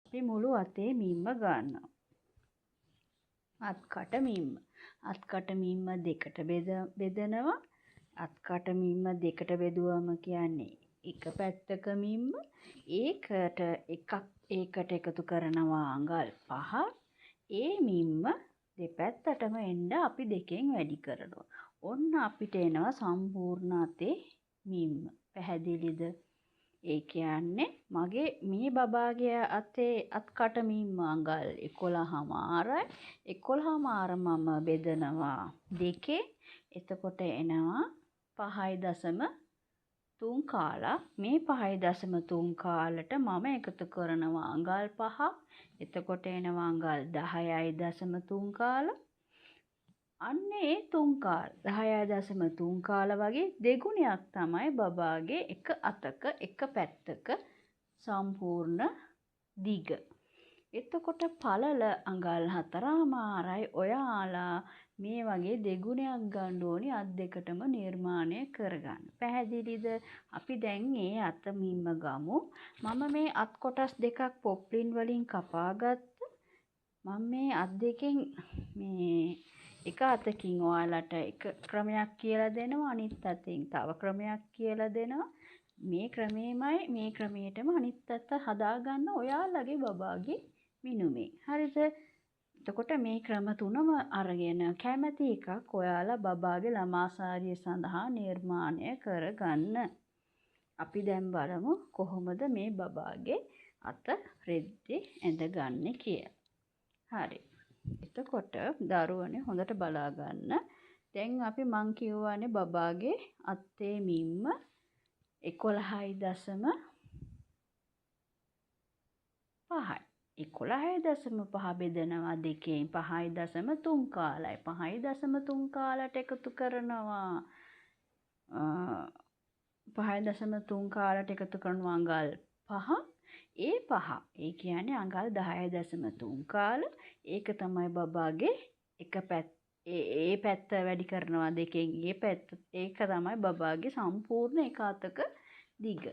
අපි මුළු අතේ මිම්ම ගන්නවා. අත්කට මිම්ම. අත්කට මිම්ම දෙකට බෙදනවා. අත්කට මිම්ම දෙකට බෙදුවම කියන්නේ එක පැත්තක මිම්ම. ඒකට එකතු කරනවා අඟල් 5. ඒ මිම්ම දෙපැත්තටම එන්න අපි 2න් වැඩි කරනවා. ඔන්න අපිට එනවා සම්පූර්ණ අතේ මිම්ම. පැහැදිලිද? ඒ කියන්නේ මගේ මේ බබාගේ අතේ අත්කට මිම්ම අඟල් 11මාරයි. 11මාර මම බෙදනවා 2. එතකොට එනවා 5.3 කාලා. මේ 5.3 කාලට මම එකතු කරනවා අඟල් 5. එතකොට එනවා අඟල් 10.3 කාලා. අන්න ඒ 3 කාල 10.3 කාල වගේ දෙගුණයක් තමයි බබාගේ එක අතක එක පැත්තක සම්පූර්ණ දිග. එතකොට පළල අඟල් 4මාරයි. ඔයාලා මේ වගේ දෙගුණයක් ගන්න ඕනි අත් දෙකටම නිර්මාණය කරගන්න. පැහැදිලිද? අපි දැන් මේ අත මිම්ම ගමු. මම මේ අත් කොටස් දෙකක් පොප්ලින් වලින් කපාගත්තා. මම මේ අත් දෙකෙන් මේ එක අතකින් ඔයාලට එක ක්‍රමයක් කියලා දෙනවා. අනිත් අතින් තව ක්‍රමයක් කියලා දෙනවා. මේ ක්‍රමෙමයි මේ ක්‍රමයටම අනිත් අත හදාගන්න ඔයාලගේ බබාගේ මිනුමේ. හරිද? එතකොට මේ ක්‍රම තුනම අරගෙන කැමැති එකක් ඔයාලා බබාගේ ළමාසාරිය සඳහා නිර්මාණය කරගන්න. අපි දැන් බලමු කොහොමද මේ බබාගේ අත රෙද්දේ ඇඳගන්නේ කියලා. හරි. එතකොට දරුවනේ හොඳට බලා ගන්න. දැන් අපි මං කියවනේ බබාගේ අත්තේ මිම්ම 11.5යි. 11.5 බෙදනවා 2න් 5.3 කාලයි. 5.3 කාලට එකතු කරනවා 5.3 කාලට එකතු කරනවා අඟල් 5. ඒ 5 ඒ කියන්නේ අඟල් 10.3 කාල. ඒක තමයි බබාගේ එක පැත්ත. ඒ පැත්ත වැඩි කරනවා 2න්. ඒක තමයි බබාගේ සම්පූර්ණ එක අතක දිග.